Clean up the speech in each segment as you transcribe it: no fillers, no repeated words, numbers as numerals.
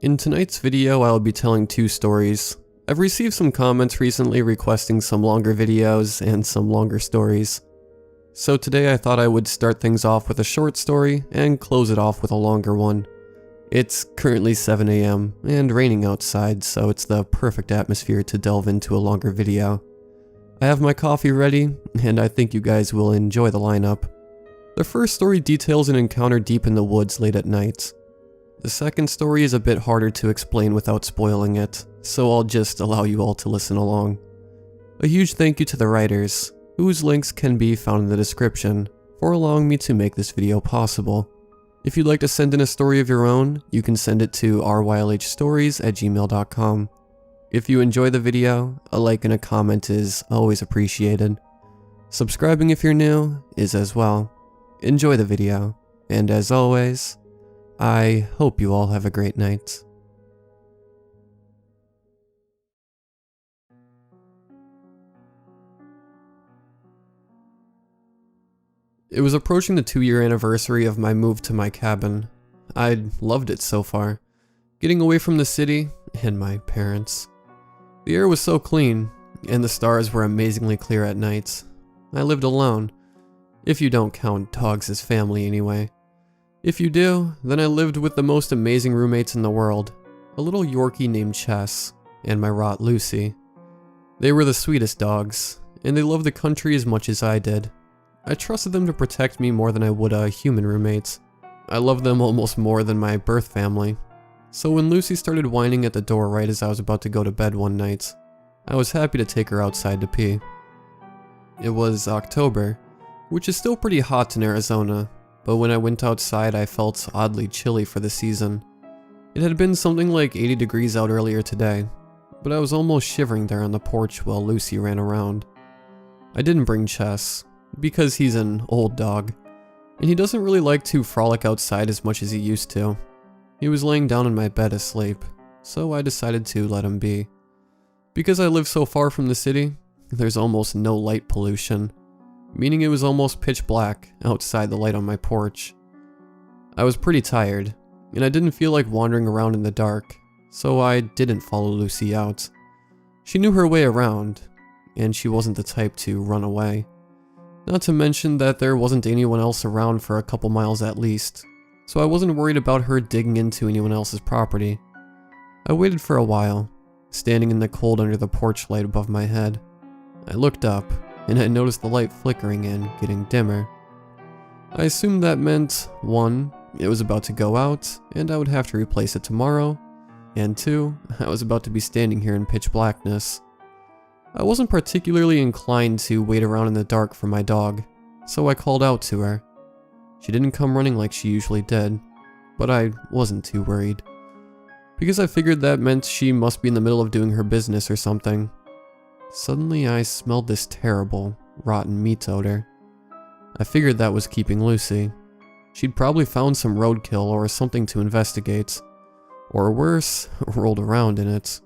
In tonight's video, I'll be telling two stories. I've received some comments recently requesting some longer videos and some longer stories. So today I thought I would start things off with a short story and close it off with a longer one. It's currently 7 AM and raining outside, so it's the perfect atmosphere to delve into a longer video. I have my coffee ready, and I think you guys will enjoy the lineup. The first story details an encounter deep in the woods late at night. The second story is a bit harder to explain without spoiling it, so I'll just allow you all to listen along. A huge thank you to the writers, whose links can be found in the description, for allowing me to make this video possible. If you'd like to send in a story of your own, you can send it to rylhstories@gmail.com. If you enjoy the video, a like and a comment is always appreciated. Subscribing if you're new is as well. Enjoy the video, and as always, I hope you all have a great night. It was approaching the 2-year anniversary of my move to my cabin. I'd loved it so far, getting away from the city and my parents. The air was so clean, and the stars were amazingly clear at night. I lived alone, if you don't count dogs as family anyway. If you do, then I lived with the most amazing roommates in the world, a little Yorkie named Chess, and my Rot Lucy. They were the sweetest dogs, and they loved the country as much as I did. I trusted them to protect me more than I would a human roommate. I loved them almost more than my birth family. So when Lucy started whining at the door right as I was about to go to bed one night, I was happy to take her outside to pee. It was October, which is still pretty hot in Arizona, but when I went outside I felt oddly chilly for the season. It had been something like 80 degrees out earlier today, but I was almost shivering there on the porch while Lucy ran around. I didn't bring Chess, because he's an old dog, and he doesn't really like to frolic outside as much as he used to. He was laying down in my bed asleep, so I decided to let him be. Because I live so far from the city, there's almost no light pollution, meaning it was almost pitch black outside the light on my porch. I was pretty tired, and I didn't feel like wandering around in the dark, so I didn't follow Lucy out. She knew her way around, and she wasn't the type to run away. Not to mention that there wasn't anyone else around for a couple miles at least, so I wasn't worried about her digging into anyone else's property. I waited for a while, standing in the cold under the porch light above my head. I looked up, and I noticed the light flickering and getting dimmer. I assumed that meant, 1, it was about to go out, and I would have to replace it tomorrow, and 2, I was about to be standing here in pitch blackness. I wasn't particularly inclined to wait around in the dark for my dog, so I called out to her. She didn't come running like she usually did, but I wasn't too worried, because I figured that meant she must be in the middle of doing her business or something. Suddenly I smelled this terrible, rotten meat odor. I figured that was keeping Lucy. She'd probably found some roadkill or something to investigate, or worse, rolled around in it.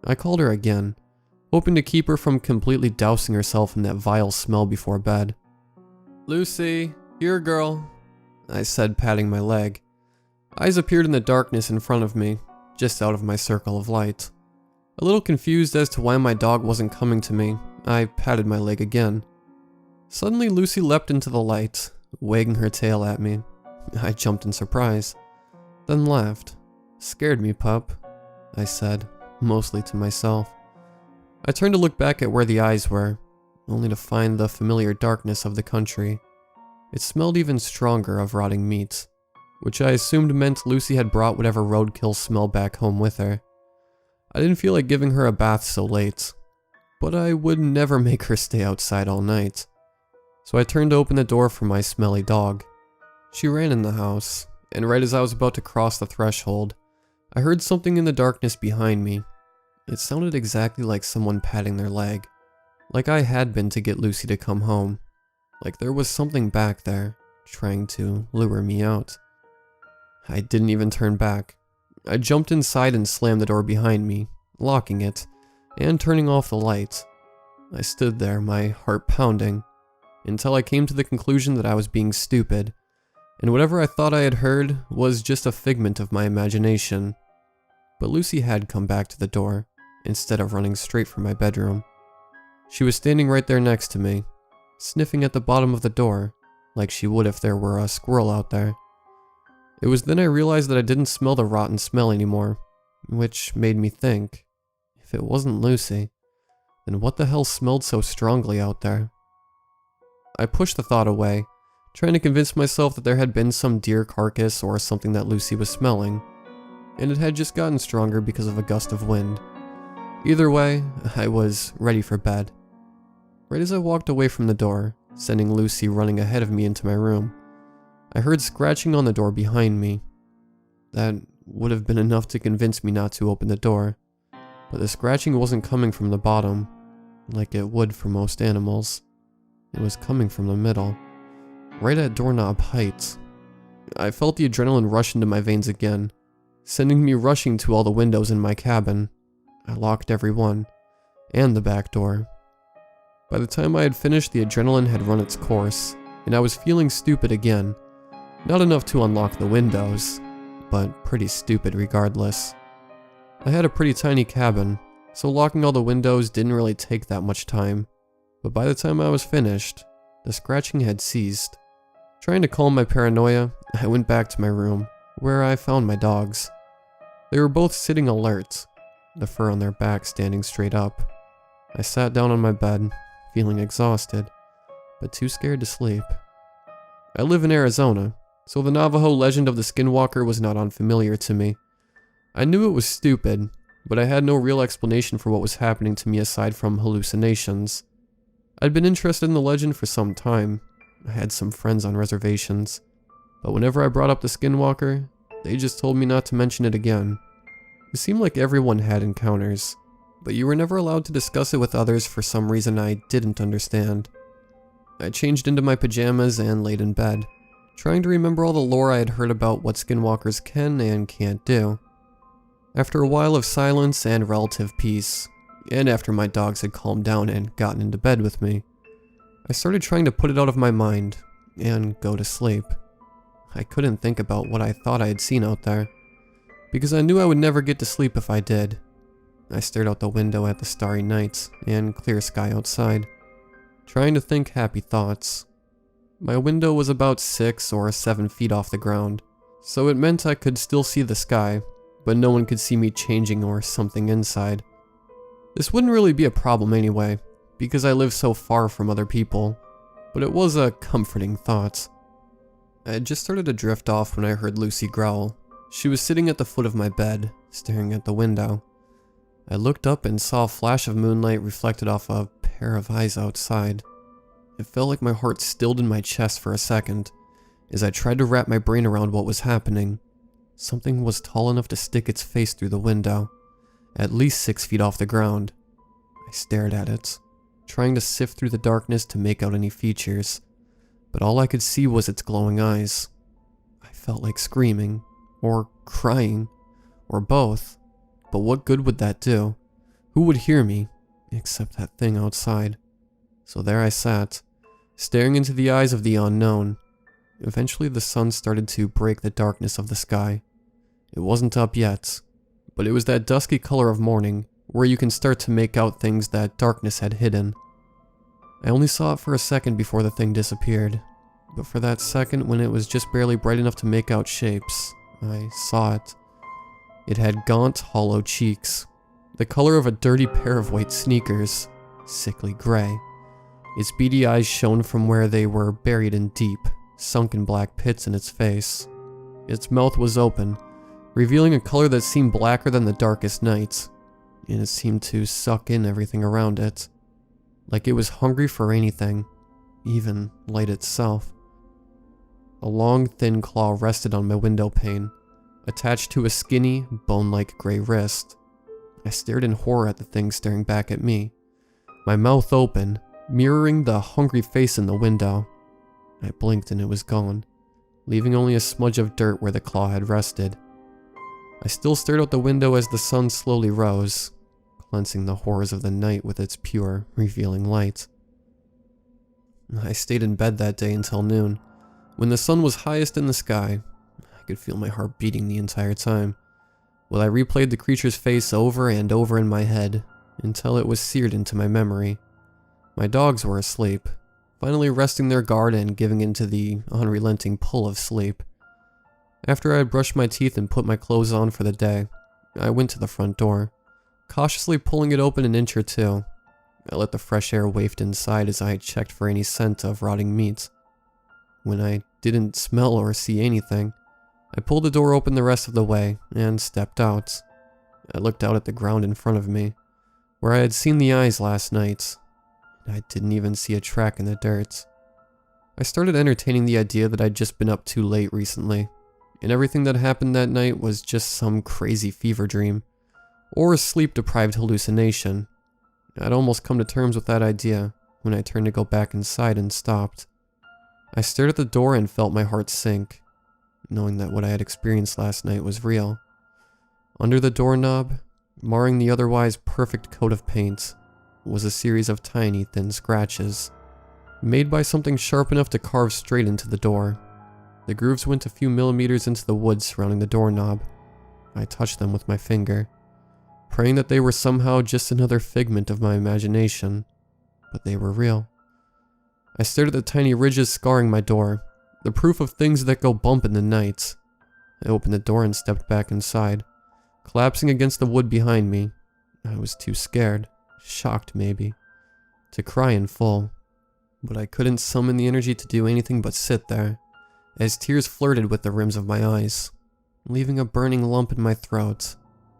I called her again, hoping to keep her from completely dousing herself in that vile smell before bed. "Lucy, here girl," I said, patting my leg. Eyes appeared in the darkness in front of me, just out of my circle of light. A little confused as to why my dog wasn't coming to me, I patted my leg again. Suddenly Lucy leapt into the light, wagging her tail at me. I jumped in surprise, then laughed. "Scared me, pup," I said, mostly to myself. I turned to look back at where the eyes were, only to find the familiar darkness of the country. It smelled even stronger of rotting meat, which I assumed meant Lucy had brought whatever roadkill smell back home with her. I didn't feel like giving her a bath so late, but I would never make her stay outside all night. So I turned to open the door for my smelly dog. She ran in the house, and right as I was about to cross the threshold, I heard something in the darkness behind me. It sounded exactly like someone patting their leg, like I had been to get Lucy to come home, like there was something back there, trying to lure me out. I didn't even turn back. I jumped inside and slammed the door behind me, locking it, and turning off the light. I stood there, my heart pounding, until I came to the conclusion that I was being stupid, and whatever I thought I had heard was just a figment of my imagination. but Lucy had come back to the door, instead of running straight for my bedroom. She was standing right there next to me, sniffing at the bottom of the door, like she would if there were a squirrel out there. It was then I realized that I didn't smell the rotten smell anymore, which made me think, if it wasn't Lucy, then what the hell smelled so strongly out there? I pushed the thought away, trying to convince myself that there had been some deer carcass or something that Lucy was smelling, and it had just gotten stronger because of a gust of wind. Either way, I was ready for bed. Right as I walked away from the door, sending Lucy running ahead of me into my room, I heard scratching on the door behind me. That would have been enough to convince me not to open the door, but the scratching wasn't coming from the bottom, like it would for most animals. It was coming from the middle, right at doorknob height. I felt the adrenaline rush into my veins again, sending me rushing to all the windows in my cabin. I locked every one, and the back door. By the time I had finished, the adrenaline had run its course, and I was feeling stupid again. Not enough to unlock the windows, but pretty stupid regardless. I had a pretty tiny cabin, so locking all the windows didn't really take that much time, but by the time I was finished, the scratching had ceased. Trying to calm my paranoia, I went back to my room, where I found my dogs. They were both sitting alert, the fur on their backs standing straight up. I sat down on my bed, feeling exhausted, but too scared to sleep. I live in Arizona, so the Navajo legend of the skinwalker was not unfamiliar to me. I knew it was stupid, but I had no real explanation for what was happening to me aside from hallucinations. I'd been interested in the legend for some time. I had some friends on reservations, but whenever I brought up the skinwalker, they just told me not to mention it again. It seemed like everyone had encounters, but you were never allowed to discuss it with others for some reason I didn't understand. I changed into my pajamas and laid in bed, trying to remember all the lore I had heard about what skinwalkers can and can't do. After a while of silence and relative peace, and after my dogs had calmed down and gotten into bed with me, I started trying to put it out of my mind and go to sleep. I couldn't think about what I thought I had seen out there, because I knew I would never get to sleep if I did. I stared out the window at the starry night and clear sky outside, trying to think happy thoughts. My window was about 6 or 7 feet off the ground, so it meant I could still see the sky, but no one could see me changing or something inside. This wouldn't really be a problem anyway, because I live so far from other people, but it was a comforting thought. I had just started to drift off when I heard Lucy growl. She was sitting at the foot of my bed, staring at the window. I looked up and saw a flash of moonlight reflected off a pair of eyes outside. It felt like my heart stilled in my chest for a second, as I tried to wrap my brain around what was happening. Something was tall enough to stick its face through the window, at least 6 feet off the ground. I stared at it, trying to sift through the darkness to make out any features, but all I could see was its glowing eyes. I felt like screaming, or crying, or both, but what good would that do? Who would hear me, except that thing outside? So there I sat, staring into the eyes of the unknown. Eventually the sun started to break the darkness of the sky. It wasn't up yet, but it was that dusky color of morning, where you can start to make out things that darkness had hidden. I only saw it for a second before the thing disappeared, but for that second when it was just barely bright enough to make out shapes, I saw it. It had gaunt, hollow cheeks, the color of a dirty pair of white sneakers, sickly gray. Its beady eyes shone from where they were buried in deep, sunken black pits in its face. Its mouth was open, revealing a color that seemed blacker than the darkest night, and it seemed to suck in everything around it, like it was hungry for anything, even light itself. A long, thin claw rested on my window pane, attached to a skinny, bone-like gray wrist. I stared in horror at the thing staring back at me, my mouth open, mirroring the hungry face in the window. I blinked and it was gone, leaving only a smudge of dirt where the claw had rested. I still stared out the window as the sun slowly rose, cleansing the horrors of the night with its pure, revealing light. I stayed in bed that day until noon. When the sun was highest in the sky, I could feel my heart beating the entire time. Well, I replayed the creature's face over and over in my head until it was seared into my memory. My dogs were asleep, finally resting their guard and giving in to the unrelenting pull of sleep. After I had brushed my teeth and put my clothes on for the day, I went to the front door, cautiously pulling it open an inch or two. I let the fresh air waft inside as I checked for any scent of rotting meat. When I didn't smell or see anything, I pulled the door open the rest of the way and stepped out. I looked out at the ground in front of me, where I had seen the eyes last night. I didn't even see a track in the dirt. I started entertaining the idea that I'd just been up too late recently, and everything that happened that night was just some crazy fever dream, or a sleep-deprived hallucination. I'd almost come to terms with that idea when I turned to go back inside and stopped. I stared at the door and felt my heart sink, knowing that what I had experienced last night was real. Under the doorknob, marring the otherwise perfect coat of paint, was a series of tiny, thin scratches, made by something sharp enough to carve straight into the door. The grooves went a few millimeters into the wood surrounding the doorknob. I touched them with my finger, praying that they were somehow just another figment of my imagination, but they were real. I stared at the tiny ridges scarring my door, the proof of things that go bump in the night. I opened the door and stepped back inside, collapsing against the wood behind me. I was too scared, shocked maybe, to cry in full, but I couldn't summon the energy to do anything but sit there, as tears flirted with the rims of my eyes, leaving a burning lump in my throat,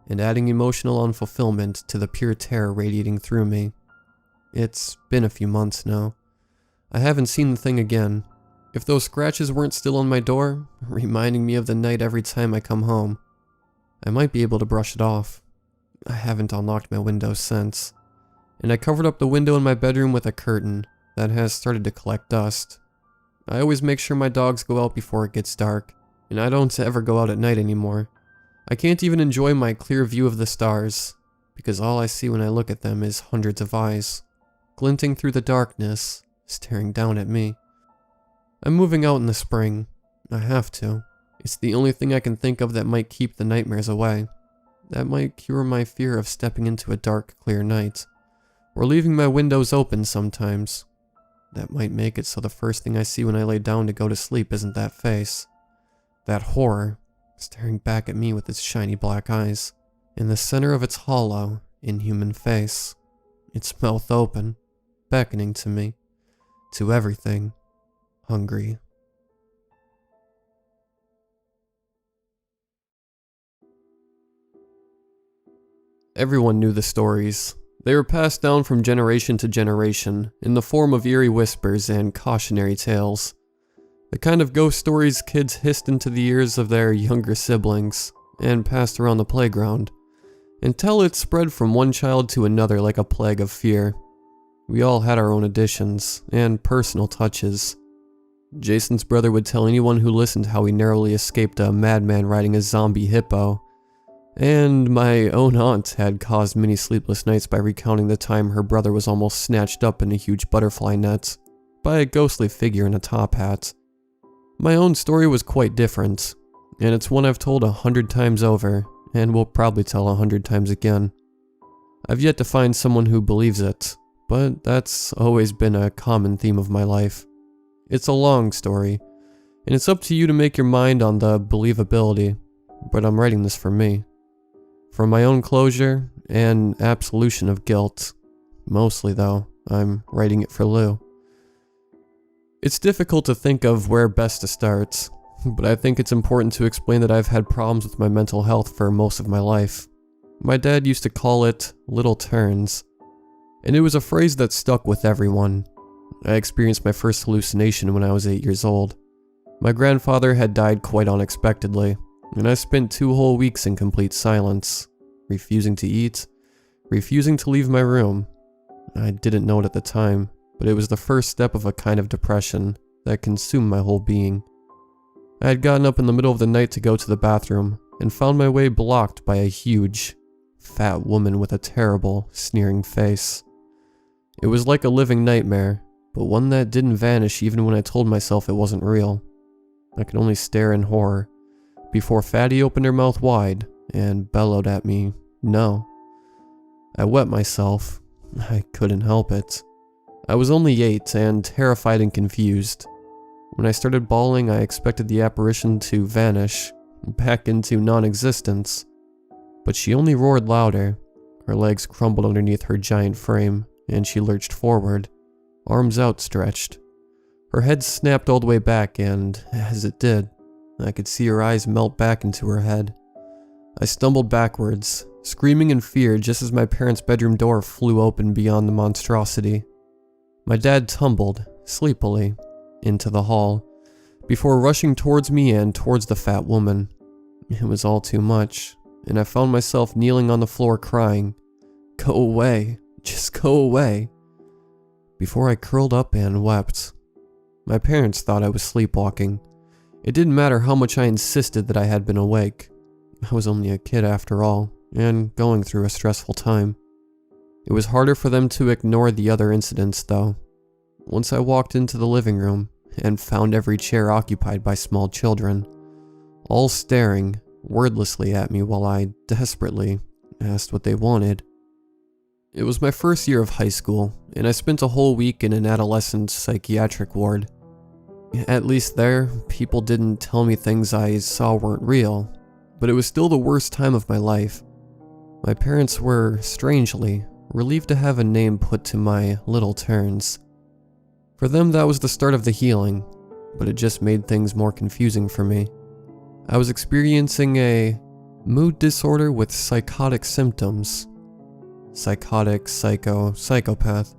and adding emotional unfulfillment to the pure terror radiating through me. It's been a few months now. I haven't seen the thing again. If those scratches weren't still on my door, reminding me of the night every time I come home, I might be able to brush it off. I haven't unlocked my windows since, and I covered up the window in my bedroom with a curtain that has started to collect dust. I always make sure my dogs go out before it gets dark, and I don't ever go out at night anymore. I can't even enjoy my clear view of the stars, because all I see when I look at them is hundreds of eyes, glinting through the darkness, staring down at me. I'm moving out in the spring. I have to. It's the only thing I can think of that might keep the nightmares away. That might cure my fear of stepping into a dark, clear night, or leaving my windows open sometimes. That might make it so the first thing I see when I lay down to go to sleep isn't that face. That horror, staring back at me with its shiny black eyes, in the center of its hollow, inhuman face, its mouth open, beckoning to me, to everything, hungry. Everyone knew the stories. They were passed down from generation to generation in the form of eerie whispers and cautionary tales. The kind of ghost stories kids hissed into the ears of their younger siblings and passed around the playground, until it spread from one child to another like a plague of fear. We all had our own additions and personal touches. Jason's brother would tell anyone who listened how he narrowly escaped a madman riding a zombie hippo, and my own aunt had caused many sleepless nights by recounting the time her brother was almost snatched up in a huge butterfly net by a ghostly figure in a top hat. My own story was quite different, and it's one I've told 100 times over, and will probably tell 100 times again. I've yet to find someone who believes it, but that's always been a common theme of my life. It's a long story, and it's up to you to make your mind on the believability, but I'm writing this for me. For my own closure and absolution of guilt. Mostly, though, I'm writing it for Lou. It's difficult to think of where best to start, but I think it's important to explain that I've had problems with my mental health for most of my life. My dad used to call it little turns, and it was a phrase that stuck with everyone. I experienced my first hallucination when I was 8 years old. My grandfather had died quite unexpectedly, and I spent 2 whole weeks in complete silence, refusing to eat, refusing to leave my room. I didn't know it at the time, but it was the first step of a kind of depression that consumed my whole being. I had gotten up in the middle of the night to go to the bathroom, and found my way blocked by a huge, fat woman with a terrible, sneering face. It was like a living nightmare, but one that didn't vanish even when I told myself it wasn't real. I could only stare in horror, before Fatty opened her mouth wide and bellowed at me, "No." I wet myself. I couldn't help it. I was only 8 and terrified and confused. When I started bawling, I expected the apparition to vanish, back into non-existence. But she only roared louder. Her legs crumbled underneath her giant frame, and she lurched forward, arms outstretched. Her head snapped all the way back, and as it did, I could see her eyes melt back into her head. I stumbled backwards, screaming in fear just as my parents' bedroom door flew open beyond the monstrosity. My dad tumbled, sleepily, into the hall, before rushing towards me and towards the fat woman. It was all too much, and I found myself kneeling on the floor crying, "Go away, just go away," before I curled up and wept. My parents thought I was sleepwalking. It didn't matter how much I insisted that I had been awake. I was only a kid after all, and going through a stressful time. It was harder for them to ignore the other incidents, though. Once I walked into the living room and found every chair occupied by small children, all staring wordlessly at me while I desperately asked what they wanted. It was my first year of high school, and I spent a whole week in an adolescent psychiatric ward. At least there, people didn't tell me things I saw weren't real, but it was still the worst time of my life. My parents were, strangely, relieved to have a name put to my little turns. For them, that was the start of the healing, but it just made things more confusing for me. I was experiencing a mood disorder with psychotic symptoms. Psychotic, psychopath.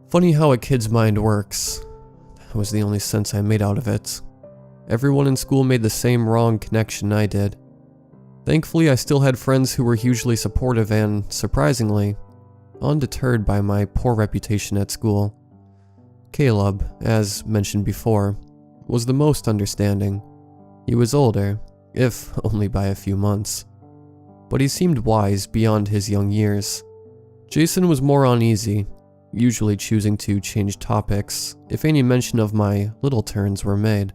Funny how a kid's mind works. That was the only sense I made out of it. Everyone in school made the same wrong connection I did. Thankfully, I still had friends who were hugely supportive and, surprisingly, undeterred by my poor reputation at school. Caleb, as mentioned before, was the most understanding. He was older, if only by a few months, but he seemed wise beyond his young years. Jason was more uneasy, usually choosing to change topics if any mention of my little turns were made.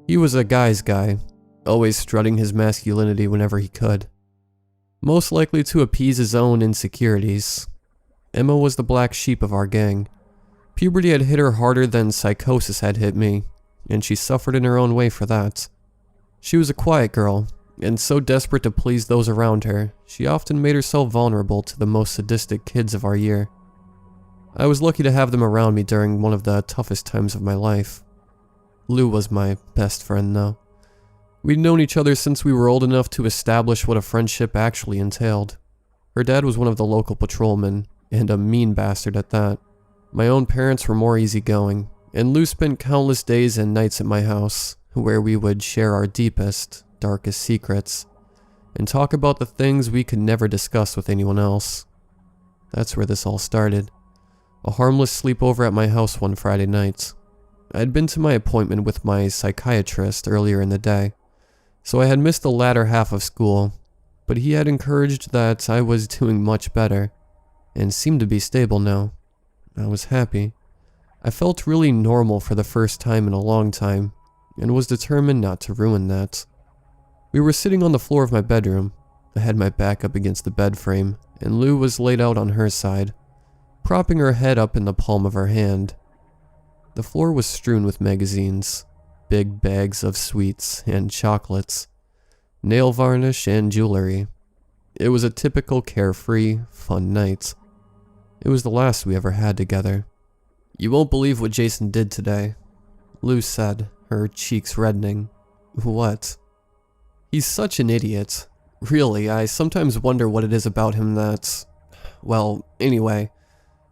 He was a guy's guy, always strutting his masculinity whenever he could, most likely to appease his own insecurities. Emma was the black sheep of our gang. Puberty had hit her harder than psychosis had hit me, and she suffered in her own way for that. She was a quiet girl, and so desperate to please those around her, she often made herself vulnerable to the most sadistic kids of our year. I was lucky to have them around me during one of the toughest times of my life. Lou was my best friend, though. We'd known each other since we were old enough to establish what a friendship actually entailed. Her dad was one of the local patrolmen, and a mean bastard at that. My own parents were more easygoing, and Lou spent countless days and nights at my house, where we would share our deepest, darkest secrets, and talk about the things we could never discuss with anyone else. That's where this all started. A harmless sleepover at my house one Friday night. I had been to my appointment with my psychiatrist earlier in the day, so I had missed the latter half of school, but he had encouraged that I was doing much better, and seemed to be stable now. I was happy. I felt really normal for the first time in a long time, and was determined not to ruin that. We were sitting on the floor of my bedroom. I had my back up against the bed frame, and Lou was laid out on her side, propping her head up in the palm of her hand. The floor was strewn with magazines, big bags of sweets and chocolates, nail varnish and jewelry. It was a typical carefree, fun night. It was the last we ever had together. "You won't believe what Jason did today," Lou said, her cheeks reddening. "What?" "He's such an idiot. Really, I sometimes wonder what it is about him that's... Well, anyway,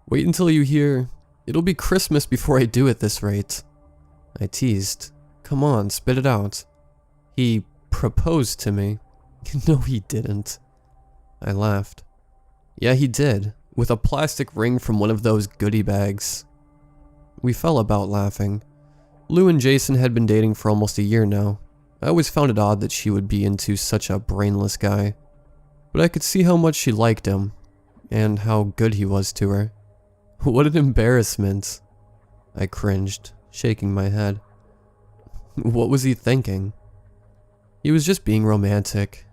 wait until you hear... It'll be Christmas before I do at this rate." I teased. "Come on, spit it out." "He proposed to me." "No, he didn't." I laughed. "Yeah, he did, with a plastic ring from one of those goodie bags." We fell about laughing. Lou and Jason had been dating for almost a year now. I always found it odd that she would be into such a brainless guy, but I could see how much she liked him, and how good he was to her. What an embarrassment. I cringed, shaking my head. What was he thinking? He was just being romantic.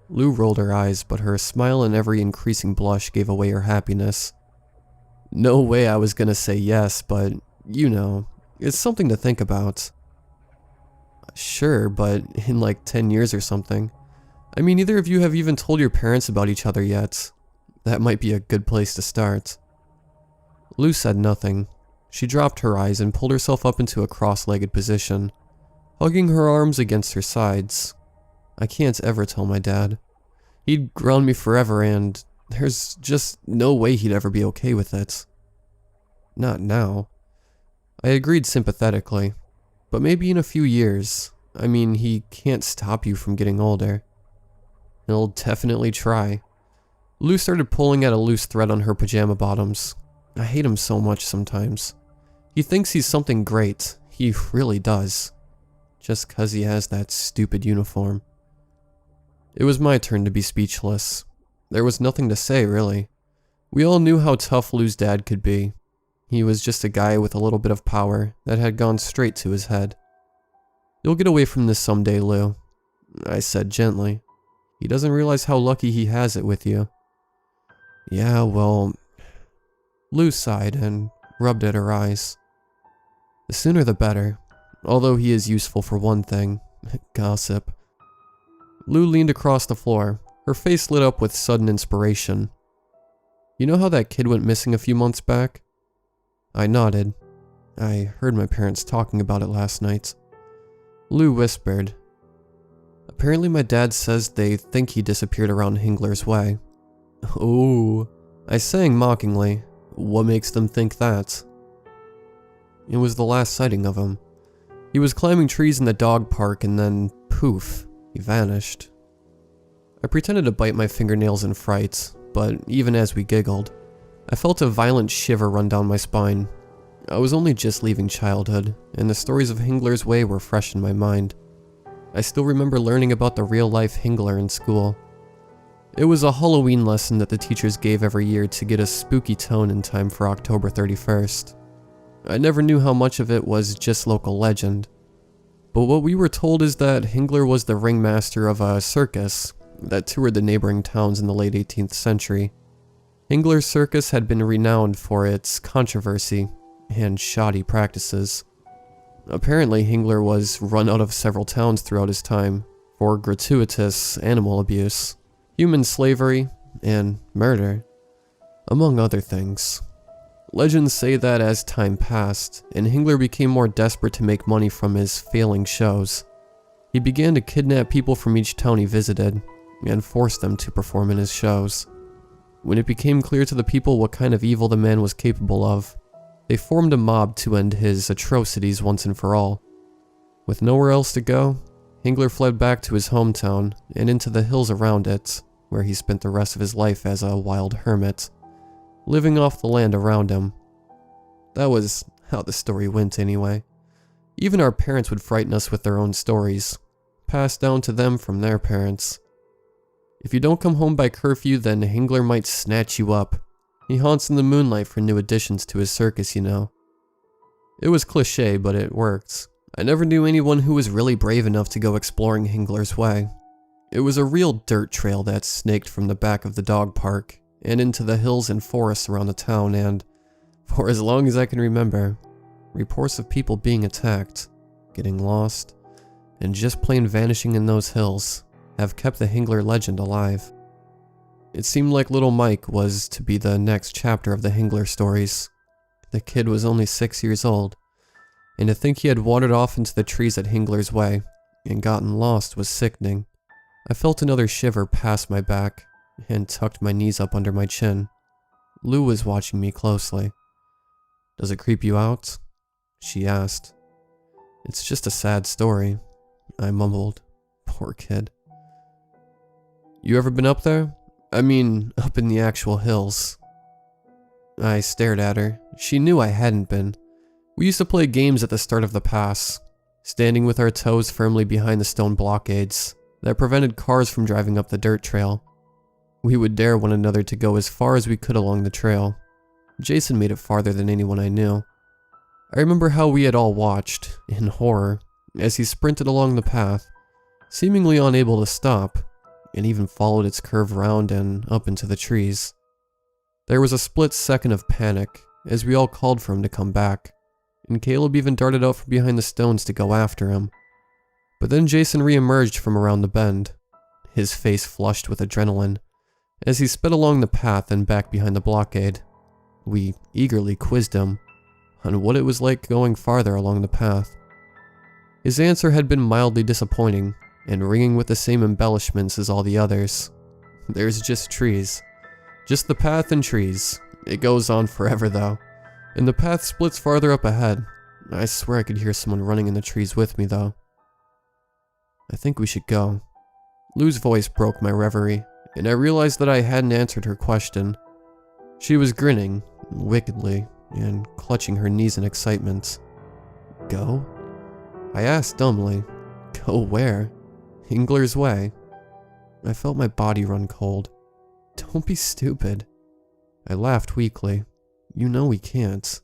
Lou rolled her eyes, but her smile and every increasing blush gave away her happiness. No way I was gonna say yes, but, you know, it's something to think about. Sure, but in like 10 years or something. I mean, neither of you have even told your parents about each other yet. That might be a good place to start. Lou said nothing. She dropped her eyes and pulled herself up into a cross-legged position, hugging her arms against her sides. I can't ever tell my dad. He'd ground me forever, and there's just no way he'd ever be okay with it. Not now. I agreed sympathetically. But maybe in a few years. I mean, he can't stop you from getting older. He'll definitely try. Lou started pulling at a loose thread on her pajama bottoms. I hate him so much sometimes. He thinks he's something great. He really does. Just 'cause he has that stupid uniform. It was my turn to be speechless. There was nothing to say, really. We all knew how tough Lou's dad could be. He was just a guy with a little bit of power that had gone straight to his head. "You'll get away from this someday, Lou," I said gently. "He doesn't realize how lucky he has it with you." "Yeah, well..." Lou sighed and rubbed at her eyes. "The sooner the better, although he is useful for one thing, gossip." Lou leaned across the floor, her face lit up with sudden inspiration. "You know how that kid went missing a few months back?" I nodded. I heard my parents talking about it last night. Lou whispered, "Apparently my dad says they think he disappeared around Hingler's way." "Ooh," I sang mockingly. "What makes them think that?" "It was the last sighting of him. He was climbing trees in the dog park and then, poof, he vanished." I pretended to bite my fingernails in fright, but even as we giggled, I felt a violent shiver run down my spine. I was only just leaving childhood, and the stories of Hingler's Way were fresh in my mind. I still remember learning about the real-life Hingler in school. It was a Halloween lesson that the teachers gave every year to get a spooky tone in time for October 31st. I never knew how much of it was just local legend. But what we were told is that Hingler was the ringmaster of a circus that toured the neighboring towns in the late 18th century. Hingler's circus had been renowned for its controversy and shoddy practices. Apparently, Hingler was run out of several towns throughout his time for gratuitous animal abuse, human slavery, and murder, among other things. Legends say that as time passed, and Hingler became more desperate to make money from his failing shows, he began to kidnap people from each town he visited and force them to perform in his shows. When it became clear to the people what kind of evil the man was capable of, they formed a mob to end his atrocities once and for all. With nowhere else to go, Hingler fled back to his hometown and into the hills around it, where he spent the rest of his life as a wild hermit, living off the land around him. That was how the story went anyway. Even our parents would frighten us with their own stories, passed down to them from their parents. If you don't come home by curfew, then Hingler might snatch you up. He haunts in the moonlight for new additions to his circus, you know. It was cliché, but it worked. I never knew anyone who was really brave enough to go exploring Hingler's Way. It was a real dirt trail that snaked from the back of the dog park and into the hills and forests around the town, and, for as long as I can remember, reports of people being attacked, getting lost, and just plain vanishing in those hills have kept the Hingler legend alive. It seemed like little Mike was to be the next chapter of the Hingler stories. The kid was only 6 years old, and to think he had wandered off into the trees at Hingler's Way and gotten lost was sickening. I felt another shiver pass my back and tucked my knees up under my chin. Lou was watching me closely. "Does it creep you out?" she asked. "It's just a sad story," I mumbled. Poor kid. "You ever been up there? I mean, up in the actual hills?" I stared at her. She knew I hadn't been. We used to play games at the start of the pass, standing with our toes firmly behind the stone blockades that prevented cars from driving up the dirt trail. We would dare one another to go as far as we could along the trail. Jason made it farther than anyone I knew. I remember how we had all watched, in horror, as he sprinted along the path, seemingly unable to stop, and even followed its curve round and up into the trees. There was a split second of panic as we all called for him to come back, and Caleb even darted out from behind the stones to go after him. But then Jason re-emerged from around the bend, his face flushed with adrenaline, as he sped along the path and back behind the blockade. We eagerly quizzed him on what it was like going farther along the path. His answer had been mildly disappointing, and ringing with the same embellishments as all the others. There's just trees. Just the path and trees. It goes on forever though, and the path splits farther up ahead. I swear I could hear someone running in the trees with me though. I think we should go. Lou's voice broke my reverie, and I realized that I hadn't answered her question. She was grinning, wickedly, and clutching her knees in excitement. Go? I asked dumbly. Go where? Hingler's way. I felt my body run cold. Don't be stupid. I laughed weakly. You know we can't.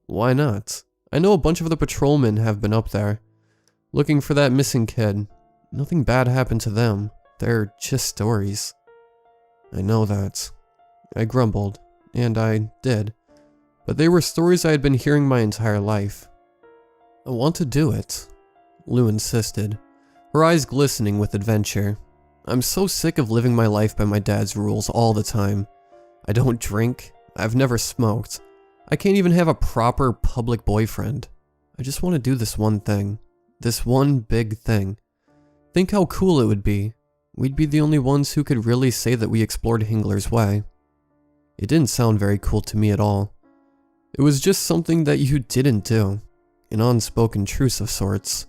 Why not? I know a bunch of the patrolmen have been up there, looking for that missing kid. Nothing bad happened to them. They're just stories. I know that. I grumbled, and I did. But they were stories I had been hearing my entire life. I want to do it, Lou insisted, her eyes glistening with adventure. I'm so sick of living my life by my dad's rules all the time. I don't drink. I've never smoked. I can't even have a proper public boyfriend. I just want to do this one thing. This one big thing. Think how cool it would be. We'd be the only ones who could really say that we explored Hingler's way. It didn't sound very cool to me at all. It was just something that you didn't do. An unspoken truce of sorts.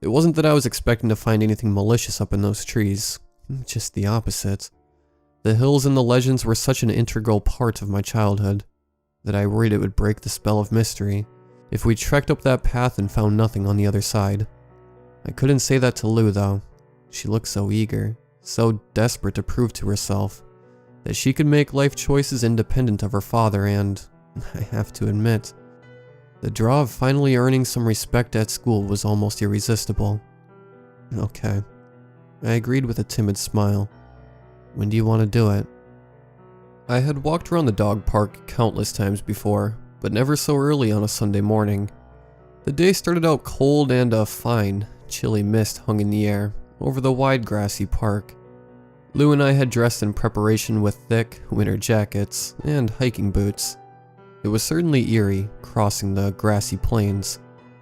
It wasn't that I was expecting to find anything malicious up in those trees. Just the opposite. The hills and the legends were such an integral part of my childhood that I worried it would break the spell of mystery if we trekked up that path and found nothing on the other side. I couldn't say that to Lou though. She looked so eager, so desperate to prove to herself that she could make life choices independent of her father, and I have to admit, the draw of finally earning some respect at school was almost irresistible. Okay. I agreed with a timid smile. When do you want to do it? I had walked around the dog park countless times before, but never so early on a Sunday morning. The day started out cold and a fine, chilly mist hung in the air over the wide grassy park. Lou and I had dressed in preparation with thick winter jackets and hiking boots. It was certainly eerie crossing the grassy plains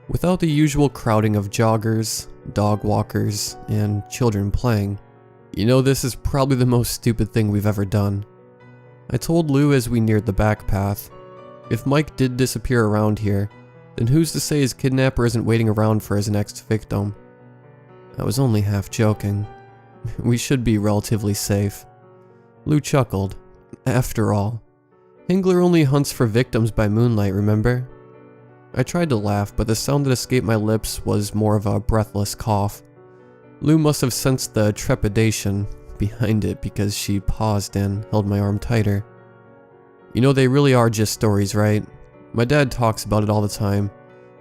without the usual crowding of joggers, dog walkers, and children playing. You know, this is probably the most stupid thing we've ever done. I told Lou as we neared the back path. If Mike did disappear around here, then who's to say his kidnapper isn't waiting around for his next victim? I was only half joking. We should be relatively safe. Lou chuckled. After all, Hingler only hunts for victims by moonlight, remember? I tried to laugh, but the sound that escaped my lips was more of a breathless cough. Lou must have sensed the trepidation behind it because she paused and held my arm tighter. You know, they really are just stories, right? My dad talks about it all the time.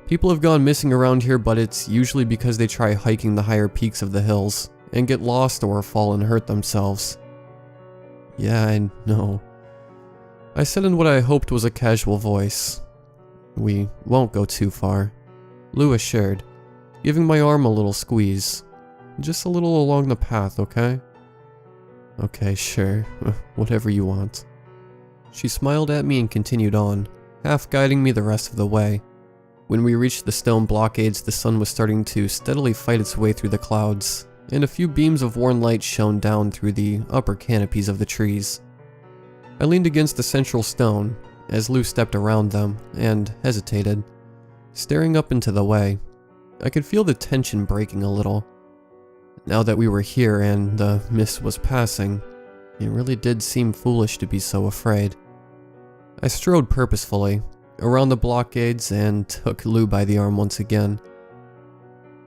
People have gone missing around here, but it's usually because they try hiking the higher peaks of the hills and get lost or fall and hurt themselves. Yeah, I know. I said in what I hoped was a casual voice. We won't go too far, Lou assured, giving my arm a little squeeze. Just a little along the path, okay? Okay, sure. Whatever you want. She smiled at me and continued on, half guiding me the rest of the way. When we reached the stone blockades, the sun was starting to steadily fight its way through the clouds, and a few beams of warm light shone down through the upper canopies of the trees. I leaned against the central stone as Lou stepped around them and hesitated, staring up into the way. I could feel the tension breaking a little. Now that we were here and the mist was passing, it really did seem foolish to be so afraid. I strode purposefully around the blockades and took Lou by the arm once again.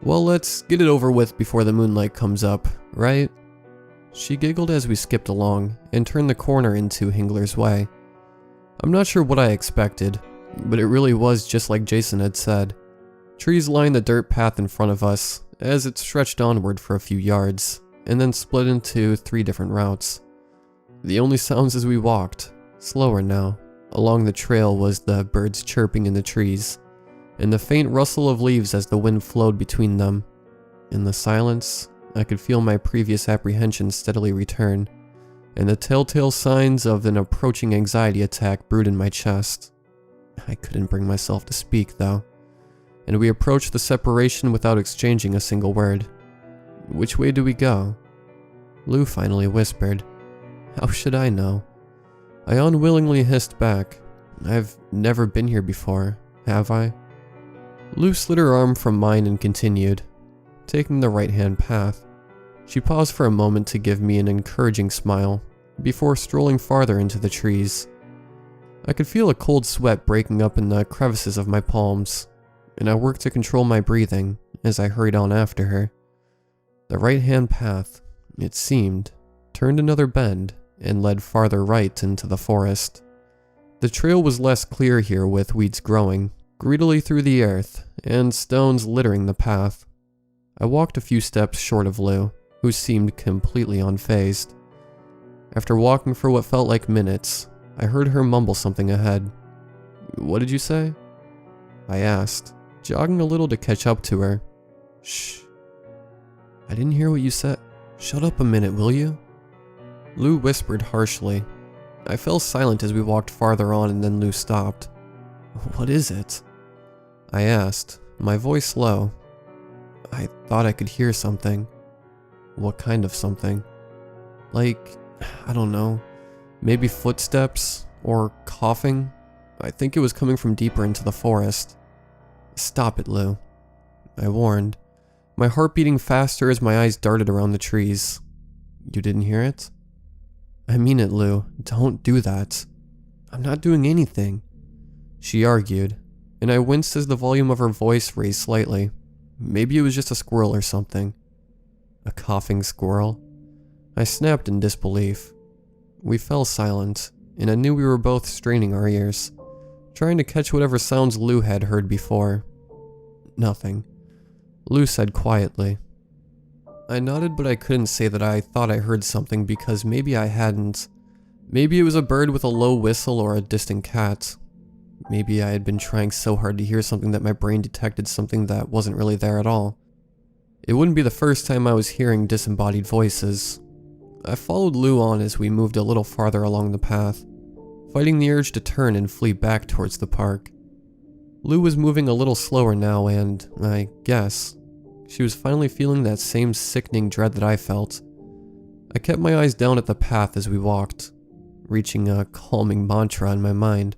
Well, let's get it over with before the moonlight comes up, right? She giggled as we skipped along and turned the corner into Hingler's way. I'm not sure what I expected, but it really was just like Jason had said. Trees lined the dirt path in front of us as it stretched onward for a few yards, and then split into 3 different routes. The only sounds as we walked, slower now, along the trail was the birds chirping in the trees, and the faint rustle of leaves as the wind flowed between them. In the silence, I could feel my previous apprehension steadily return, and the telltale signs of an approaching anxiety attack brewed in my chest. I couldn't bring myself to speak, though, and we approached the separation without exchanging a single word. "Which way do we go?" Lou finally whispered. How should I know? I unwillingly hissed back. I've never been here before, have I? Lou slid her arm from mine and continued, taking the right-hand path. She paused for a moment to give me an encouraging smile, before strolling farther into the trees. I could feel a cold sweat breaking up in the crevices of my palms, and I worked to control my breathing as I hurried on after her. The right-hand path, it seemed, turned another bend and led farther right into the forest. The trail was less clear here, with weeds growing greedily through the earth and stones littering the path. I walked a few steps short of Lou, who seemed completely unfazed. After walking for what felt like minutes, I heard her mumble something ahead. "What did you say?" I asked, jogging a little to catch up to her. "Shh. I didn't hear what you said. Shut up a minute, will you?" Lou whispered harshly. I fell silent as we walked farther on, and then Lou stopped. "What is it?" I asked, my voice low. I thought I could hear something. "What kind of something?" "Like, I don't know, maybe footsteps, or coughing. I think it was coming from deeper into the forest." "Stop it, Lou," I warned, my heart beating faster as my eyes darted around the trees. "You didn't hear it?" "I mean it, Lou. Don't do that." "I'm not doing anything," she argued, and I winced as the volume of her voice raised slightly. Maybe it was just a squirrel or something. A coughing squirrel? I snapped in disbelief. We fell silent, and I knew we were both straining our ears, trying to catch whatever sounds Lou had heard before. "Nothing," Lou said quietly. I nodded, but I couldn't say that I thought I heard something, because maybe I hadn't. Maybe it was a bird with a low whistle or a distant cat. Maybe I had been trying so hard to hear something that my brain detected something that wasn't really there at all. It wouldn't be the first time I was hearing disembodied voices. I followed Lou on as we moved a little farther along the path, fighting the urge to turn and flee back towards the park. Lou was moving a little slower now, and, I guess, she was finally feeling that same sickening dread that I felt. I kept my eyes down at the path as we walked, reaching a calming mantra in my mind.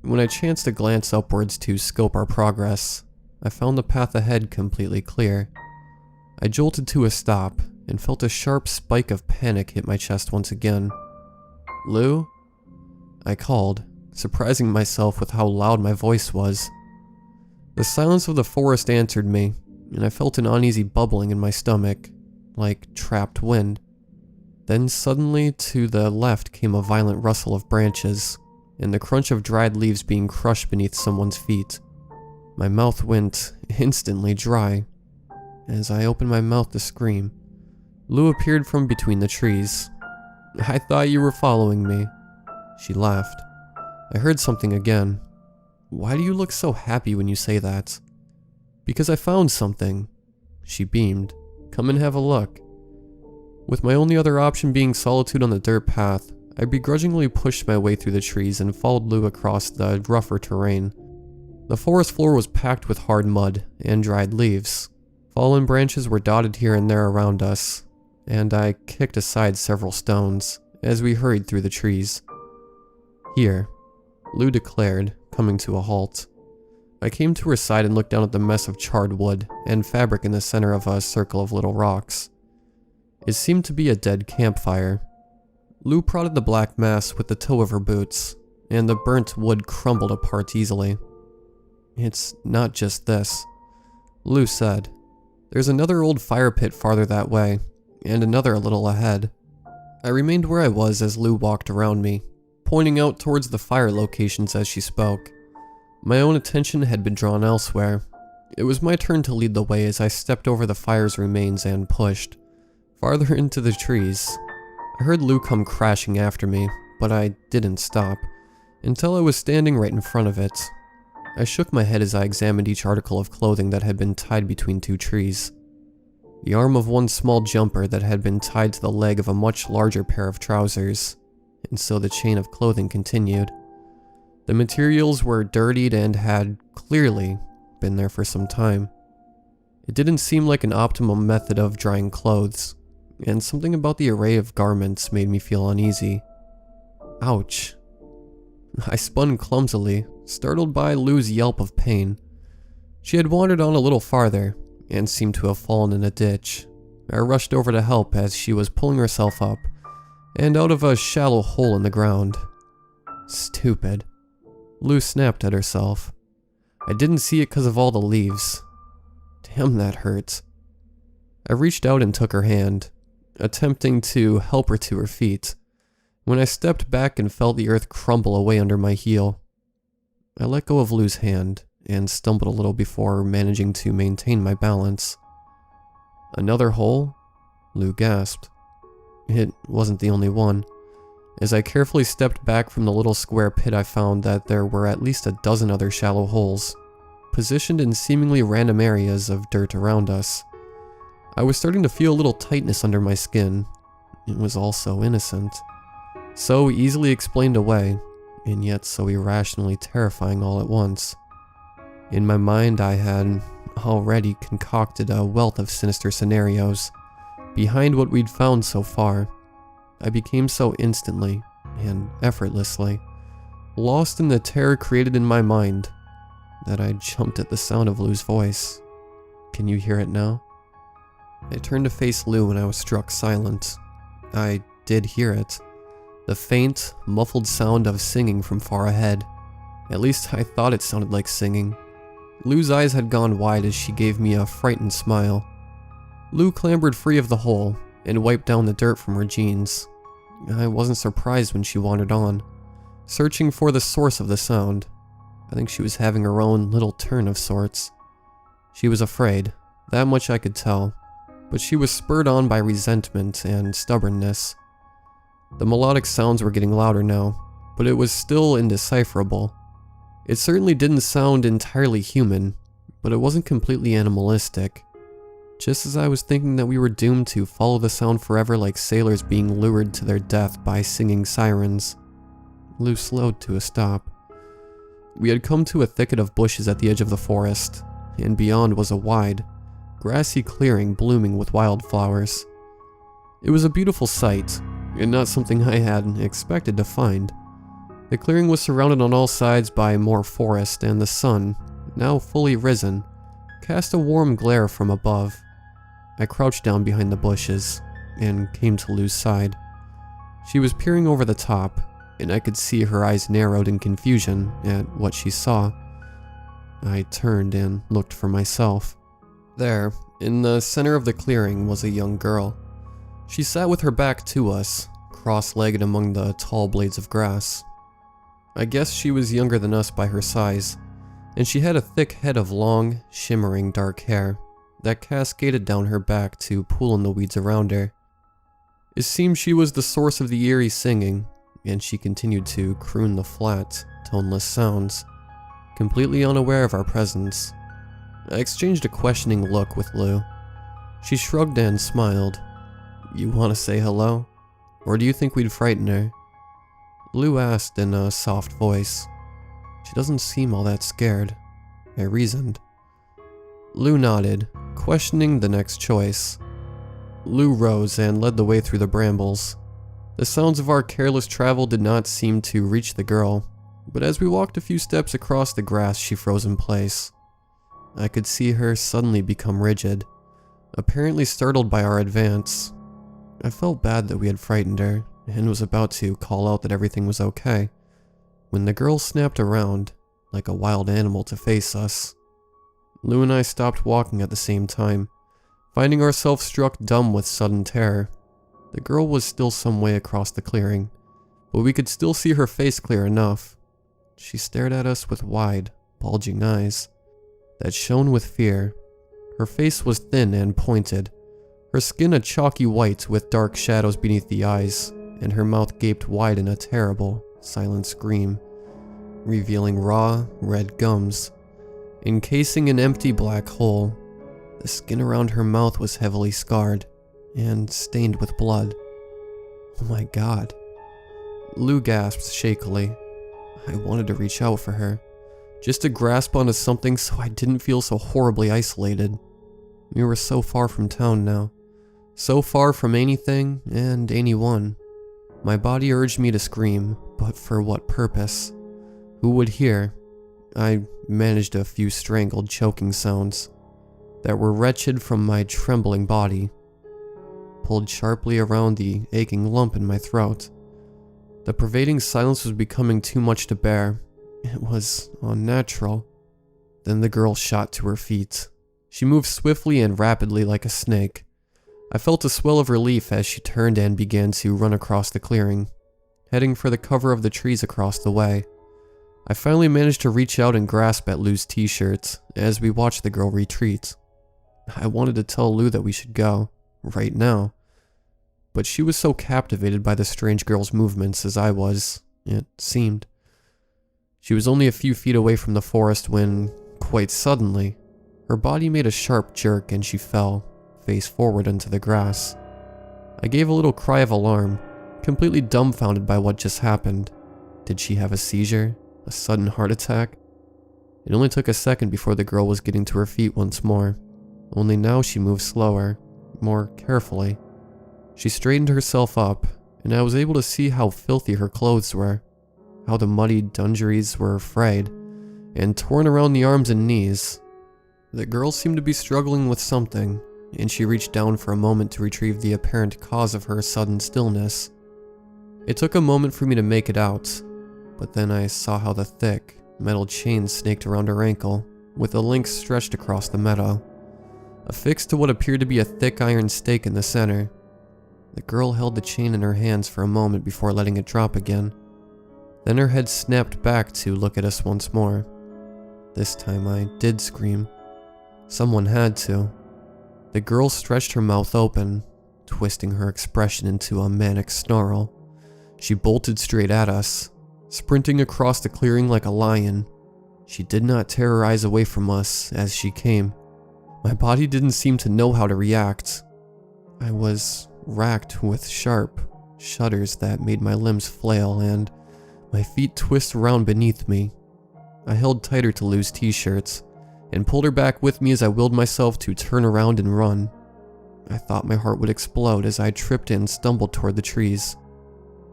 When I chanced to glance upwards to scope our progress, I found the path ahead completely clear. I jolted to a stop and felt a sharp spike of panic hit my chest once again. "Lou?" I called, surprising myself with how loud my voice was. The silence of the forest answered me, and I felt an uneasy bubbling in my stomach, like trapped wind. Then suddenly to the left came a violent rustle of branches, and the crunch of dried leaves being crushed beneath someone's feet. My mouth went instantly dry as I opened my mouth to scream. Lou appeared from between the trees. "I thought you were following me," she laughed. I heard something again. "Why do you look so happy when you say that?" "Because I found something," she beamed. "Come and have a look." With my only other option being solitude on the dirt path, I begrudgingly pushed my way through the trees and followed Lou across the rougher terrain. The forest floor was packed with hard mud and dried leaves. Fallen branches were dotted here and there around us, and I kicked aside several stones as we hurried through the trees. "Here," Lou declared, coming to a halt. I came to her side and looked down at the mess of charred wood and fabric in the center of a circle of little rocks. It seemed to be a dead campfire. Lou prodded the black mass with the toe of her boots, and the burnt wood crumbled apart easily. "It's not just this," Lou said. "There's another old fire pit farther that way, and another a little ahead." I remained where I was as Lou walked around me, pointing out towards the fire locations as she spoke. My own attention had been drawn elsewhere. It was my turn to lead the way as I stepped over the fire's remains and pushed, Farther into the trees. I heard Lou come crashing after me, but I didn't stop, until I was standing right in front of it. I shook my head as I examined each article of clothing that had been tied between two trees. The arm of one small jumper that had been tied to the leg of a much larger pair of trousers, and so the chain of clothing continued. The materials were dirtied and had clearly been there for some time. It didn't seem like an optimum method of drying clothes, and something about the array of garments made me feel uneasy. Ouch. I spun clumsily, startled by Lou's yelp of pain. She had wandered on a little farther, and seemed to have fallen in a ditch. I rushed over to help as she was pulling herself up, and out of a shallow hole in the ground. Stupid. Lou snapped at herself. I didn't see it because of all the leaves. Damn, that hurts. I reached out and took her hand, attempting to help her to her feet, when I stepped back and felt the earth crumble away under my heel. I let go of Lou's hand and stumbled a little before managing to maintain my balance. Another hole? Lou gasped. It wasn't the only one. As I carefully stepped back from the little square pit, I found that there were at least a dozen other shallow holes, positioned in seemingly random areas of dirt around us. I was starting to feel a little tightness under my skin. It was all so innocent. So easily explained away, and yet so irrationally terrifying all at once. In my mind, I had already concocted a wealth of sinister scenarios behind what we'd found so far. I became so instantly, and effortlessly, lost in the terror created in my mind, that I jumped at the sound of Lou's voice. Can you hear it now? I turned to face Lou and I was struck silent. I did hear it. The faint, muffled sound of singing from far ahead. At least I thought it sounded like singing. Lou's eyes had gone wide as she gave me a frightened smile. Lou clambered free of the hole and wiped down the dirt from her jeans. I wasn't surprised when she wandered on, searching for the source of the sound. I think she was having her own little turn of sorts. She was afraid, that much I could tell, but she was spurred on by resentment and stubbornness. The melodic sounds were getting louder now, but it was still indecipherable. It certainly didn't sound entirely human, but it wasn't completely animalistic. Just as I was thinking that we were doomed to follow the sound forever like sailors being lured to their death by singing sirens, Lou slowed to a stop. We had come to a thicket of bushes at the edge of the forest, and beyond was a wide, grassy clearing blooming with wildflowers. It was a beautiful sight, and not something I had expected to find. The clearing was surrounded on all sides by more forest, and the sun, now fully risen, cast a warm glare from above. I crouched down behind the bushes, and came to Lou's side. She was peering over the top, and I could see her eyes narrowed in confusion at what she saw. I turned and looked for myself. There, in the center of the clearing, was a young girl. She sat with her back to us, cross-legged among the tall blades of grass. I guess she was younger than us by her size, and she had a thick head of long, shimmering dark hair that cascaded down her back to pool in the weeds around her. It seemed she was the source of the eerie singing, and she continued to croon the flat, toneless sounds, completely unaware of our presence. I exchanged a questioning look with Lou. She shrugged and smiled. "You want to say hello? Or do you think we'd frighten her?" Lou asked in a soft voice. "She doesn't seem all that scared," I reasoned. Lou nodded, questioning the next choice. Lou rose and led the way through the brambles. The sounds of our careless travel did not seem to reach the girl, but as we walked a few steps across the grass, she froze in place. I could see her suddenly become rigid, apparently startled by our advance. I felt bad that we had frightened her, and was about to call out that everything was okay, when the girl snapped around, like a wild animal, to face us. Lou and I stopped walking at the same time, finding ourselves struck dumb with sudden terror. The girl was still some way across the clearing, but we could still see her face clear enough. She stared at us with wide, bulging eyes that shone with fear. Her face was thin and pointed. Her Her skin a chalky white with dark shadows beneath the eyes, and her mouth gaped wide in a terrible, silent scream, revealing raw, red gums, encasing an empty black hole. The skin around her mouth was heavily scarred and stained with blood. Oh my God. Lou gasped shakily. I wanted to reach out for her, just to grasp onto something so I didn't feel so horribly isolated. We were so far from town now, so far from anything and anyone. My body urged me to scream, but for what purpose? Who would hear? I managed a few strangled, choking sounds that were wretched from my trembling body, pulled sharply around the aching lump in my throat. The pervading silence was becoming too much to bear. It was unnatural. Then the girl shot to her feet. She moved swiftly and rapidly like a snake. I felt a swell of relief as she turned and began to run across the clearing, heading for the cover of the trees across the way. I finally managed to reach out and grasp at Lou's t-shirt as we watched the girl retreat. I wanted to tell Lou that we should go, right now, but she was so captivated by the strange girl's movements as I was, it seemed. She was only a few feet away from the forest when, quite suddenly, her body made a sharp jerk and she fell, face forward into the grass. I gave a little cry of alarm, completely dumbfounded by what just happened. Did she have a seizure? A sudden heart attack? It only took a second before the girl was getting to her feet once more. Only now she moved slower, more carefully. She straightened herself up, and I was able to see how filthy her clothes were, how the muddy dungarees were frayed and torn around the arms and knees. The girl seemed to be struggling with something, and she reached down for a moment to retrieve the apparent cause of her sudden stillness. It took a moment for me to make it out, but then I saw how the thick, metal chain snaked around her ankle, with a link stretched across the meadow, affixed to what appeared to be a thick iron stake in the center. The girl held the chain in her hands for a moment before letting it drop again. Then her head snapped back to look at us once more. This time I did scream. Someone had to. The girl stretched her mouth open, twisting her expression into a manic snarl. She bolted straight at us, sprinting across the clearing like a lion. She did not tear her eyes away from us as she came. My body didn't seem to know how to react. I was racked with sharp shudders that made my limbs flail and my feet twist around beneath me. I held tighter to Lou's t-shirts and pulled her back with me as I willed myself to turn around and run. I thought my heart would explode as I tripped and stumbled toward the trees.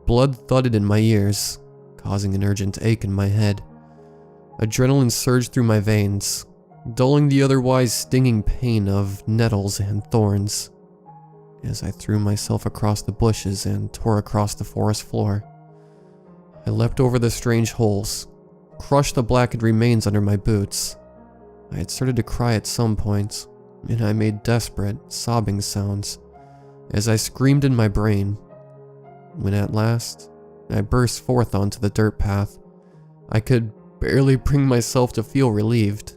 Blood thudded in my ears, causing an urgent ache in my head. Adrenaline surged through my veins, dulling the otherwise stinging pain of nettles and thorns, as I threw myself across the bushes and tore across the forest floor. I leapt over the strange holes, crushed the blackened remains under my boots. I had started to cry at some point, and I made desperate, sobbing sounds as I screamed in my brain. When at last, I burst forth onto the dirt path, I could barely bring myself to feel relieved.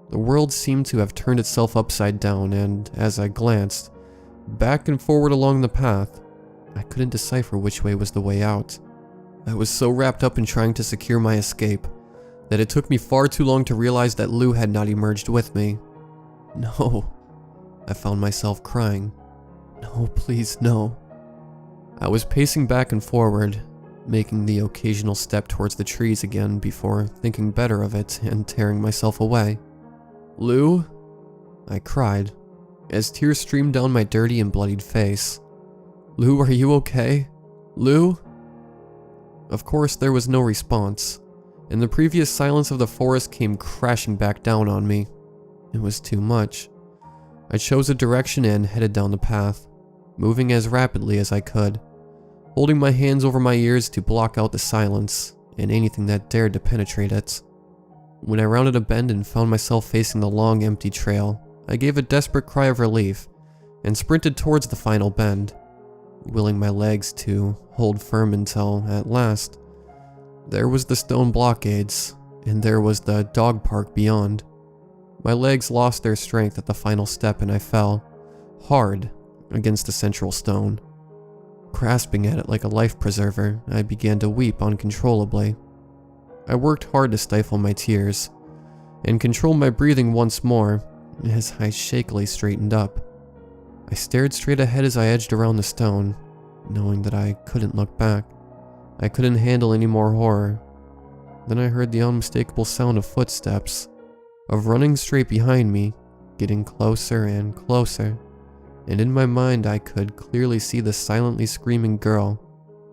The world seemed to have turned itself upside down, and as I glanced back and forward along the path, I couldn't decipher which way was the way out. I was so wrapped up in trying to secure my escape that it took me far too long to realize that Lou had not emerged with me. No, I found myself crying. No, please, no. I was pacing back and forward, making the occasional step towards the trees again before thinking better of it and tearing myself away. Lou? I cried, as tears streamed down my dirty and bloodied face. Lou, are you okay? Lou? Of course, there was no response, and the previous silence of the forest came crashing back down on me. It was too much. I chose a direction and headed down the path, moving as rapidly as I could, holding my hands over my ears to block out the silence and anything that dared to penetrate it. When I rounded a bend and found myself facing the long, empty trail, I gave a desperate cry of relief and sprinted towards the final bend, willing my legs to hold firm until, at last, there was the stone blockades, and there was the dog park beyond. My legs lost their strength at the final step and I fell, hard against the central stone. Grasping at it like a life preserver, I began to weep uncontrollably. I worked hard to stifle my tears and control my breathing once more as I shakily straightened up. I stared straight ahead as I edged around the stone, knowing that I couldn't look back. I couldn't handle any more horror. Then I heard the unmistakable sound of footsteps, of running straight behind me, getting closer and closer, and in my mind I could clearly see the silently screaming girl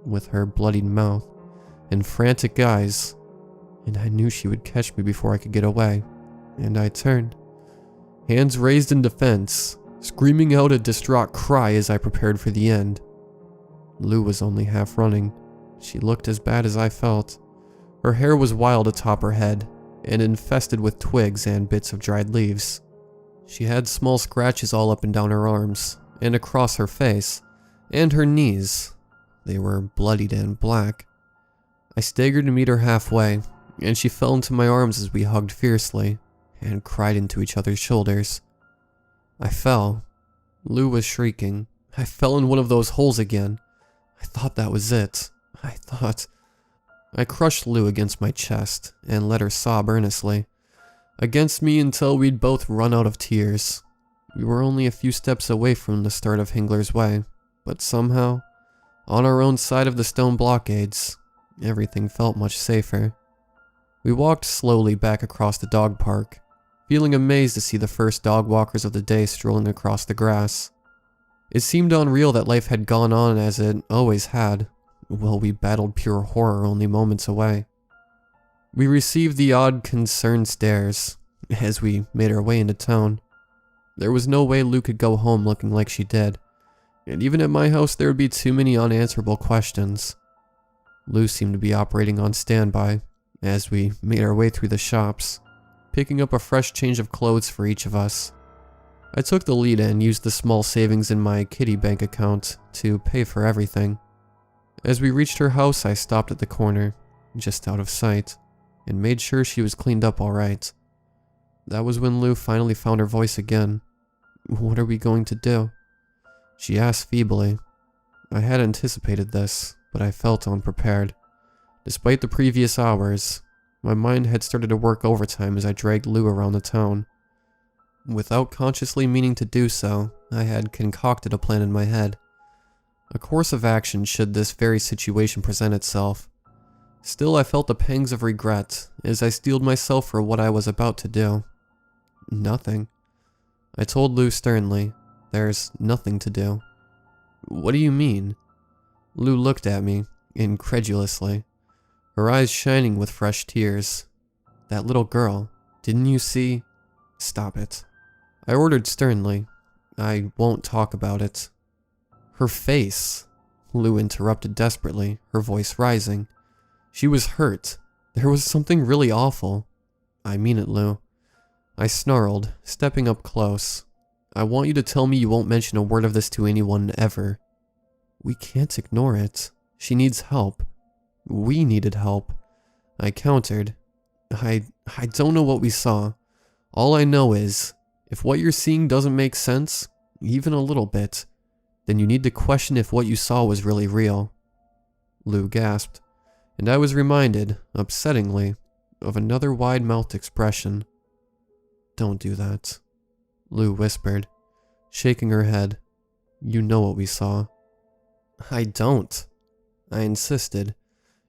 with her bloodied mouth and frantic eyes, and I knew she would catch me before I could get away, and I turned, hands raised in defense, screaming out a distraught cry as I prepared for the end. Lou was only half running. She looked as bad as I felt. Her hair was wild atop her head and infested with twigs and bits of dried leaves. She had small scratches all up and down her arms and across her face and her knees. They were bloodied and black. I staggered to meet her halfway, and she fell into my arms as we hugged fiercely and cried into each other's shoulders. I fell. Lou was shrieking. I fell in one of those holes again. I thought that was it. I crushed Lou against my chest and let her sob earnestly against me until we'd both run out of tears. We were only a few steps away from the start of Hingler's Way, but somehow, on our own side of the stone blockades, everything felt much safer. We walked slowly back across the dog park, feeling amazed to see the first dog walkers of the day strolling across the grass. It seemed unreal that life had gone on as it always had, while we battled pure horror only moments away. We received the odd, concerned stares as we made our way into town. There was no way Lou could go home looking like she did, and even at my house there would be too many unanswerable questions. Lou seemed to be operating on standby as we made our way through the shops, picking up a fresh change of clothes for each of us. I took the lead and used the small savings in my kitty bank account to pay for everything. As we reached her house, I stopped at the corner, just out of sight, and made sure she was cleaned up all right. That was when Lou finally found her voice again. "What are we going to do?" she asked feebly. I had anticipated this, but I felt unprepared. Despite the previous hours, my mind had started to work overtime as I dragged Lou around the town. Without consciously meaning to do so, I had concocted a plan in my head. A course of action should this very situation present itself. Still, I felt the pangs of regret as I steeled myself for what I was about to do. Nothing. I told Lou sternly, "There's nothing to do." "What do you mean?" Lou looked at me, incredulously, her eyes shining with fresh tears. "That little girl, didn't you see?" "Stop it," I ordered sternly. "I won't talk about it." "Her face," Lou interrupted desperately, her voice rising. "She was hurt. There was something really awful." "I mean it, Lou." I snarled, stepping up close. "I want you to tell me you won't mention a word of this to anyone ever." "We can't ignore it. She needs help." "We needed help," I countered. I don't know what we saw. All I know is, if what you're seeing doesn't make sense, even a little bit, then you need to question if what you saw was really real." Lou gasped, and I was reminded, upsettingly, of another wide-mouthed expression. "Don't do that," Lou whispered, shaking her head. "You know what we saw." "I don't," I insisted.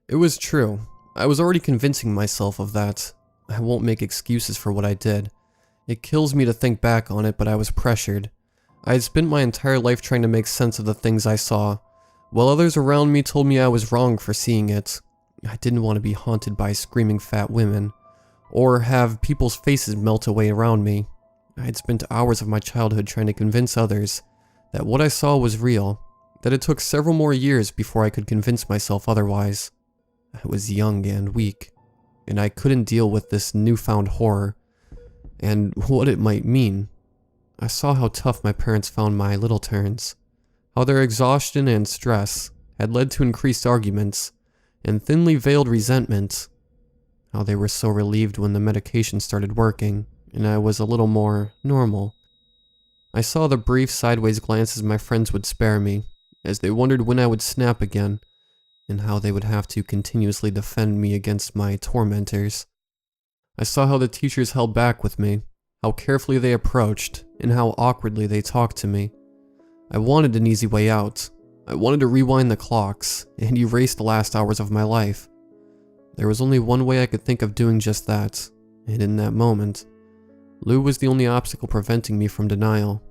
It was true. I was already convincing myself of that. I won't make excuses for what I did. It kills me to think back on it, but I was pressured. I had spent my entire life trying to make sense of the things I saw, while others around me told me I was wrong for seeing it. I didn't want to be haunted by screaming fat women, or have people's faces melt away around me. I had spent hours of my childhood trying to convince others that what I saw was real, that it took several more years before I could convince myself otherwise. I was young and weak, and I couldn't deal with this newfound horror, and what it might mean. I saw how tough my parents found my little turns, how their exhaustion and stress had led to increased arguments and thinly veiled resentment, how they were so relieved when the medication started working and I was a little more normal. I saw the brief sideways glances my friends would spare me, as they wondered when I would snap again, and how they would have to continuously defend me against my tormentors. I saw how the teachers held back with me, how carefully they approached, and how awkwardly they talked to me. I wanted an easy way out. I wanted to rewind the clocks and erase the last hours of my life. There was only one way I could think of doing just that, and in that moment, Lou was the only obstacle preventing me from denial.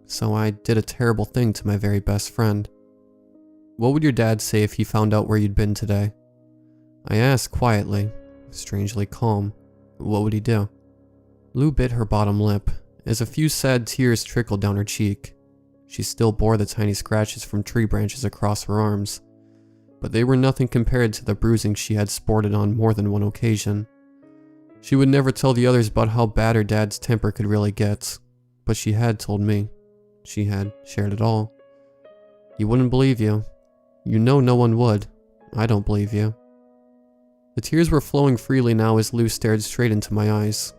So I did a terrible thing to my very best friend. What would your dad say if he found out where you'd been today? I asked quietly, strangely calm. What would he do? Lou bit her bottom lip, as a few sad tears trickled down her cheek. She still bore the tiny scratches from tree branches across her arms, but they were nothing compared to the bruising she had sported on more than one occasion. She would never tell the others about how bad her dad's temper could really get, but she had told me. She had shared it all. You wouldn't believe you. You know no one would. I don't believe you. The tears were flowing freely now as Lou stared straight into my eyes,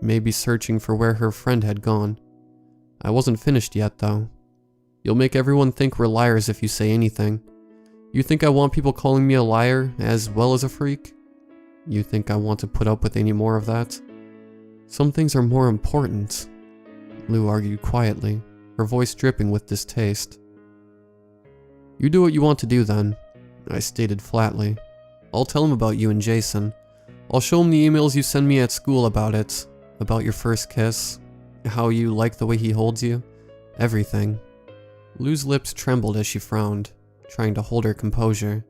maybe searching for where her friend had gone. I wasn't finished yet, though. You'll make everyone think we're liars if you say anything. You think I want people calling me a liar as well as a freak? You think I want to put up with any more of that? Some things are more important, Lou argued quietly, her voice dripping with distaste. You do what you want to do then, I stated flatly. I'll tell him about you and Jason. I'll show him the emails you send me at school about it, about your first kiss, how you like the way he holds you, everything. Lou's lips trembled as she frowned, trying to hold her composure.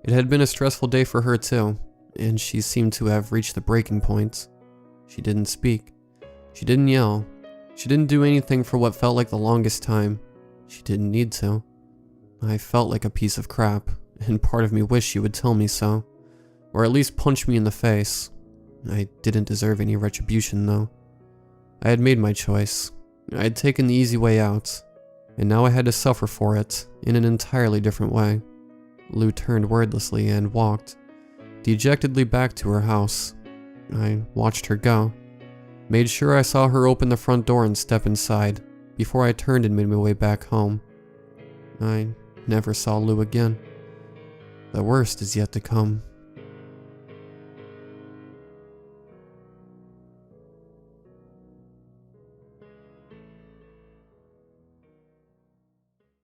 It had been a stressful day for her too, and she seemed to have reached the breaking point. She didn't speak. She didn't yell. She didn't do anything for what felt like the longest time. She didn't need to. I felt like a piece of crap, and part of me wished she would tell me so, or at least punch me in the face. I didn't deserve any retribution though. I had made my choice. I had taken the easy way out, and now I had to suffer for it in an entirely different way. Lou turned wordlessly and walked dejectedly back to her house. I watched her go, made sure I saw her open the front door and step inside before I turned and made my way back home. I never saw Lou again. The worst is yet to come.